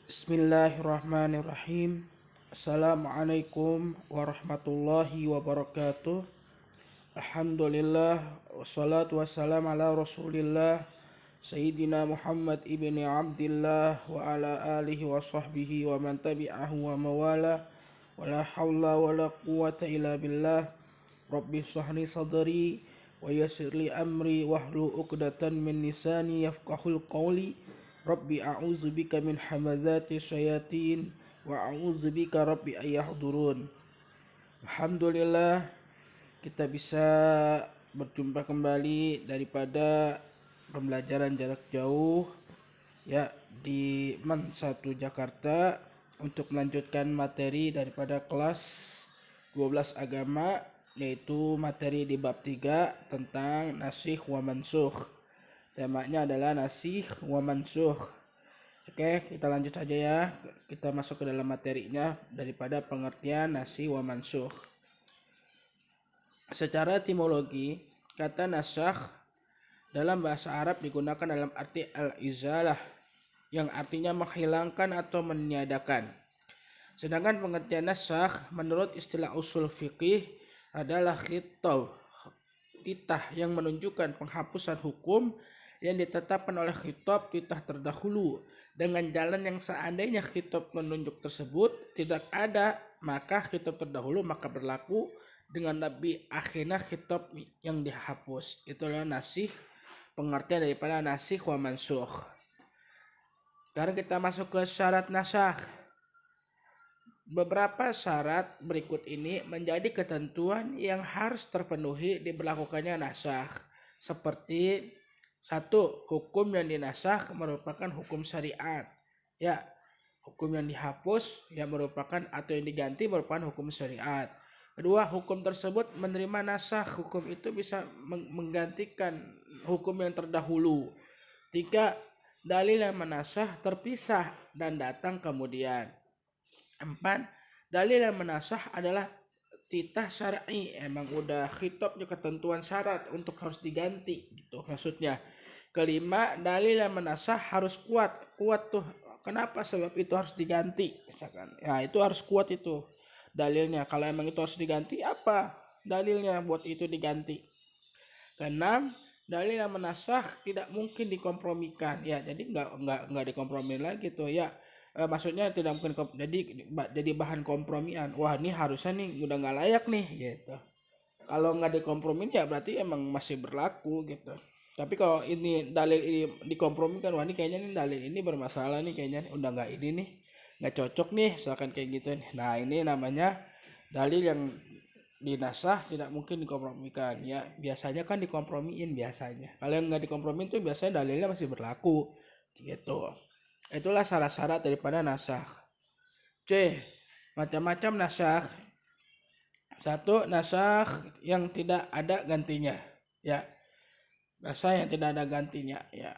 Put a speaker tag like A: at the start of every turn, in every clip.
A: Bismillahirrahmanirrahim. Assalamualaikum warahmatullahi wabarakatuh. Alhamdulillah wassalatu wassalamu ala Rasulillah Sayyidina Muhammad ibni Abdillah wa ala alihi wa sahbihi wa man tabi'ahu wa mawala wa la hawla wa la quwwata illa billah. Rabbi shrahli sadri wa yassirli amri wahlul 'uqdatan min lisani yafqahul qawli. Rabbi a'udzubika min hamazati syayatin wa a'udzubika rabbi ayahdurun. Alhamdulillah kita bisa berjumpa kembali daripada pembelajaran jarak jauh ya di MAN 1 Jakarta untuk melanjutkan materi daripada kelas 12 agama, yaitu materi di bab 3 tentang nasikh wa mansukh. Temanya adalah nasikh wa mansukh. Oke, kita lanjut saja ya. Kita masuk ke dalam materinya daripada pengertian nasikh wa mansukh. Secara etimologi, kata nasakh dalam bahasa Arab digunakan dalam arti al-izalah, yang artinya menghilangkan atau meniadakan. Sedangkan pengertian nasakh menurut istilah usul fikih adalah titah yang menunjukkan penghapusan hukum yang ditetapkan oleh khitab titah terdahulu dengan jalan yang seandainya khitab menunjuk tersebut tidak ada, maka khitab terdahulu maka berlaku dengan lebih akhirnya khitab yang dihapus. Itulah nasikh, pengertian daripada nasikh wa mansukh. Sekarang kita masuk ke syarat nasakh. Beberapa syarat berikut ini menjadi ketentuan yang harus terpenuhi diberlakukannya nasakh, seperti 1. Hukum yang dinasakh merupakan hukum syariat. Ya, hukum yang dihapus yang merupakan atau yang diganti merupakan hukum syariat. 2. Hukum tersebut menerima nasakh. Hukum itu bisa menggantikan hukum yang terdahulu. 3. Dalil yang menasakh terpisah dan datang kemudian. 4. Dalil yang menasakh adalah titah syar'i, emang udah khitabnya ketentuan syarat untuk harus diganti gitu maksudnya. 5. Dalil yang menasakh harus kuat tuh. Kenapa? Sebab itu harus diganti misalkan. Ya, itu harus kuat itu dalilnya. Kalau emang itu harus diganti, apa dalilnya buat itu diganti? 6. Dalil yang menasakh tidak mungkin dikompromikan. Ya, jadi nggak dikompromiin lagi tuh ya. Maksudnya tidak mungkin jadi bahan kompromian. Wah, ini harusnya nih udah nggak layak nih gitu. Kalau nggak dikompromiin ya berarti emang masih berlaku gitu. Tapi kalau ini dalil ini dikompromikan, wah ini kayaknya nih dalil ini bermasalah nih, kayaknya udah nggak ini nih, nggak cocok nih, misalkan kayak gitu nih. Nah, ini namanya dalil yang dinasah tidak mungkin dikompromikan. Ya, biasanya kan dikompromiin biasanya. Kalau yang nggak dikompromiin tuh biasanya dalilnya masih berlaku gitu. Itulah syarat-syarat daripada nasakh. C. Macam-macam nasakh. 1. Nasakh yang tidak ada gantinya. Ya. Nasakh yang tidak ada gantinya. Ya.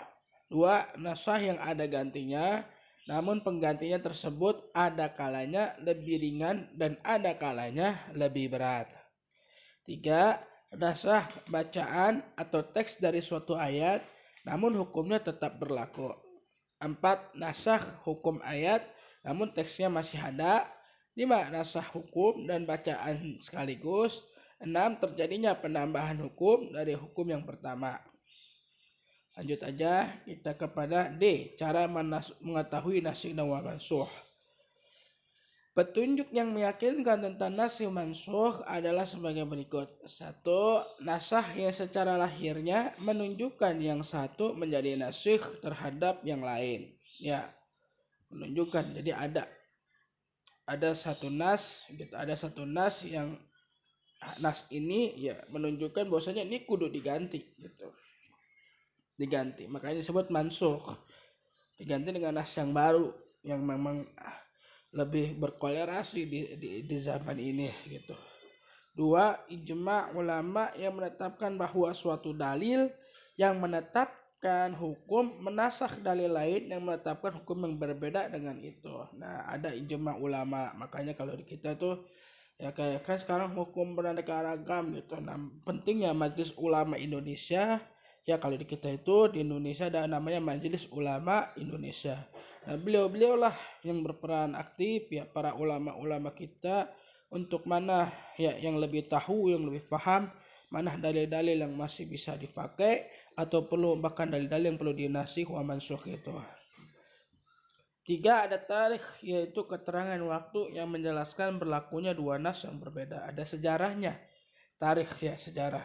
A: 2. Nasakh yang ada gantinya, namun penggantinya tersebut ada kalanya lebih ringan dan ada kalanya lebih berat. 3. Nasakh bacaan atau teks dari suatu ayat, namun hukumnya tetap berlaku. 4. Nasakh hukum ayat namun teksnya masih ada. 5. Nasakh hukum dan bacaan sekaligus. 6. Terjadinya penambahan hukum dari hukum yang pertama. Lanjut aja kita kepada D. Cara mengetahui nasikh dan mansukh. Petunjuk yang meyakinkan tentang nasikh mansukh adalah sebagai berikut. 1. Nasakh yang secara lahirnya menunjukkan yang satu menjadi nasikh terhadap yang lain. Ya, menunjukkan. Jadi ada satu nas, gitu. Ada satu nas yang nas ini ya menunjukkan bahwasanya ini kudu diganti gitu. Diganti. Makanya disebut mansukh. Diganti dengan nas yang baru yang memang lebih berkolerasi di zaman ini gitu. 2. Ijma' ulama yang menetapkan bahwa suatu dalil yang menetapkan hukum menasakh dalil lain yang menetapkan hukum yang berbeda dengan itu. Nah, ada ijma' ulama. Makanya kalau di kita tuh ya kayak kan sekarang hukum beraneka ragam gitu. Nah, pentingnya Majelis Ulama Indonesia. Ya, kalau di kita itu di Indonesia ada namanya Majelis Ulama Indonesia. Nah, beliau-beliau lah yang berperan aktif ya, para ulama-ulama kita, untuk mana ya yang lebih tahu, yang lebih paham mana dalil-dalil yang masih bisa dipakai atau perlu, bahkan dalil-dalil yang perlu dinasih wa mansukh itu. 3, ada tarikh, yaitu keterangan waktu yang menjelaskan berlakunya dua nas yang berbeda. Ada sejarahnya, tarikh ya, sejarah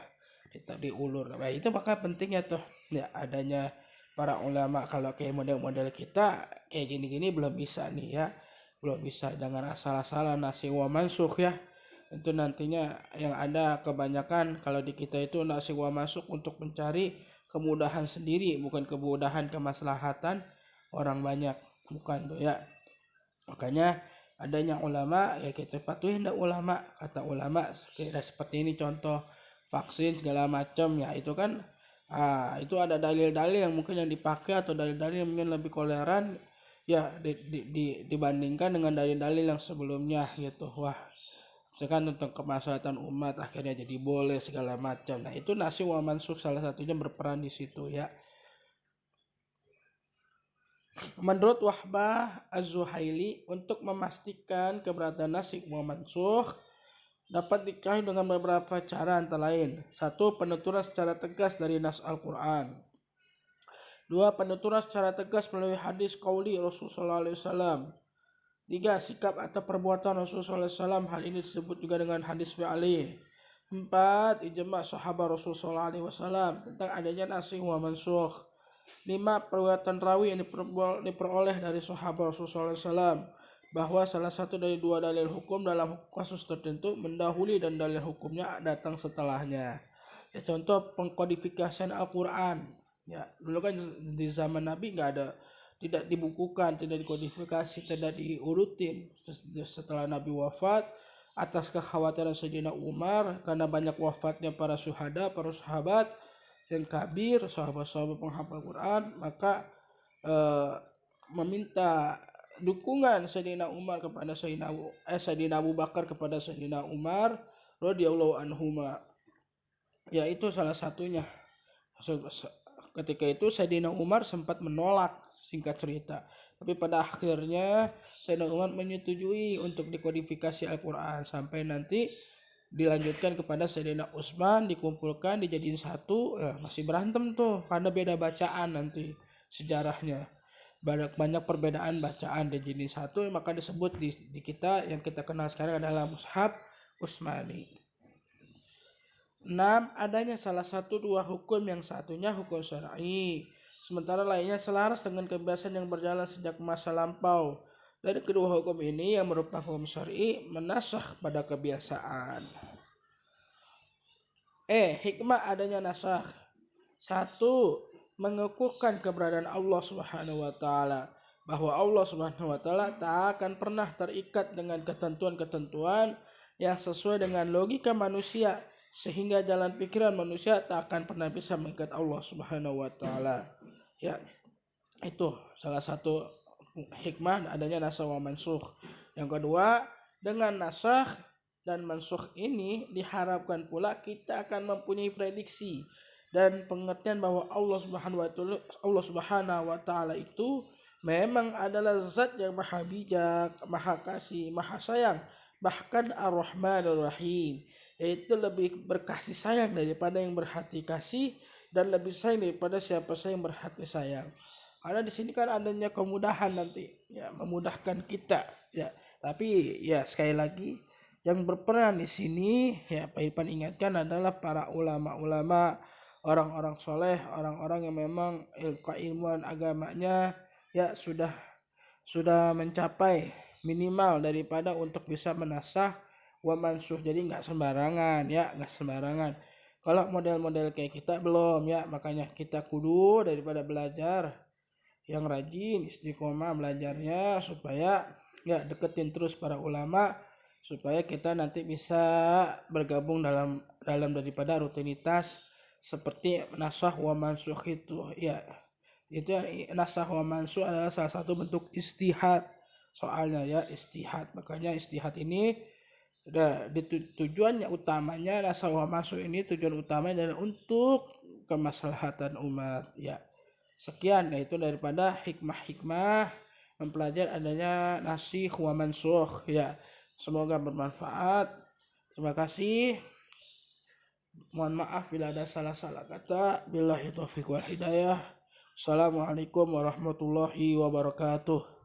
A: kita diulur. Nah, itu maka pentingnya tuh ya adanya para ulama. Kalau kayak model-model kita kayak gini-gini belum bisa nih ya, belum bisa. Jangan asal-asalan nasi wa mansukh ya. Itu nantinya yang ada kebanyakan kalau di kita itu nasi wa mansukh untuk mencari kemudahan sendiri, bukan kemudahan kemaslahatan orang banyak, bukan tuh ya. Makanya adanya ulama ya kita patuhi ndak ulama, kata ulama kayak seperti ini contoh vaksin segala macam ya, itu kan itu ada dalil-dalil yang mungkin yang dipakai atau dalil-dalil yang mungkin lebih toleran ya dibandingkan dengan dalil-dalil yang sebelumnya gitu. Wah, misalkan tentang kemaslahatan umat akhirnya jadi boleh segala macam. Nah, itu nasi wa mansukh salah satunya berperan di situ ya. Menurut Wahbah Az-Zuhaili, untuk memastikan keberadaan nasikh wa mansukh dapat diketahui dengan beberapa cara, antara lain: 1. Penuturan secara tegas dari nas Al-Quran. 2. Penuturan secara tegas melalui hadis qauli Rasulullah SAW. 3. Sikap atau perbuatan Rasulullah SAW. Hal ini disebut juga dengan hadis fi'ali. 4. Ijma' sahabat Rasulullah SAW tentang adanya nasikh wa mansukh. 5. Perbuatan rawi yang diperoleh dari sahabat Rasulullah SAW bahwa salah satu dari dua dalil hukum dalam kasus tertentu mendahului dan dalil hukumnya datang setelahnya. Ya, contoh pengkodifikasian Al-Quran. Ya, dulu kan di zaman Nabi tidak dibukukan, tidak dikodifikasi, tidak diurutin. Setelah Nabi wafat, atas kekhawatiran Sayyidina Umar karena banyak wafatnya para syuhada, para sahabat yang kabir, sahabat-sahabat penghafal Quran, maka meminta dukungan Sayyidina Umar kepada Sayyidina Abu Bakar kepada Sayyidina Umar radhiyallahu anhuma. Ya, itu salah satunya. Ketika itu Sayyidina Umar sempat menolak, singkat cerita. Tapi pada akhirnya Sayyidina Umar menyetujui untuk dikodifikasi Al-Quran sampai nanti dilanjutkan kepada Sayyidina Utsman, dikumpulkan dijadiin satu. Ya, masih berantem tuh karena beda bacaan nanti sejarahnya. Banyak perbedaan bacaan dijadiin satu, maka disebut di kita yang kita kenal sekarang adalah Mushaf Utsmani. 6. Adanya salah satu dua hukum, yang satunya hukum syar'i sementara lainnya selaras dengan kebiasaan yang berjalan sejak masa lampau. Dari kedua hukum ini yang merupakan hukum syar'i menasakh pada kebiasaan. Hikmah adanya nasakh. 1. Mengukuhkan keberadaan Allah Subhanahu wa taala, bahwa Allah Subhanahu wa taala tak akan pernah terikat dengan ketentuan-ketentuan yang sesuai dengan logika manusia, sehingga jalan pikiran manusia tak akan pernah bisa mengikat Allah Subhanahu wa taala. Ya, itu salah satu hikmah adanya nasakh wa mansukh. Yang kedua, dengan nasakh dan mansukh ini diharapkan pula kita akan mempunyai prediksi dan pengertian bahwa Allah Subhanahu wa taala itu memang adalah zat yang maha bijak, maha kasih, maha sayang, bahkan Ar-Rahmanur Rahim, yaitu lebih berkasih sayang daripada yang berhati kasih dan lebih sayang daripada siapa saja yang berhati sayang. Karena di sini kan adanya kemudahan nanti, ya, memudahkan kita, ya. Tapi ya sekali lagi yang berperan di sini ya Pak Irfan ingatkan adalah para ulama-ulama, orang-orang soleh, orang-orang yang memang keilmuan agamanya ya sudah mencapai minimal daripada untuk bisa menasakh wa mansukh. Jadi nggak sembarangan ya, nggak sembarangan. Kalau model-model kayak kita belum ya, makanya kita kudu daripada belajar yang rajin, istiqomah belajarnya supaya ya deketin terus para ulama supaya kita nanti bisa bergabung dalam daripada rutinitas seperti nasakh wa mansukh itu ya. Itu nasakh wa mansukh adalah salah satu bentuk istihad soalnya ya, istihad. Makanya istihad ini tujuannya utamanya, nasakh wa mansukh ini tujuan utamanya adalah untuk kemaslahatan umat ya. Sekian, yaitu daripada hikmah-hikmah mempelajari adanya nasikh wa mansukh ya. Semoga bermanfaat. Terima kasih. Mohon maaf bila ada salah-salah kata. Billahi taufiq wal hidayah. Assalamualaikum warahmatullahi wabarakatuh.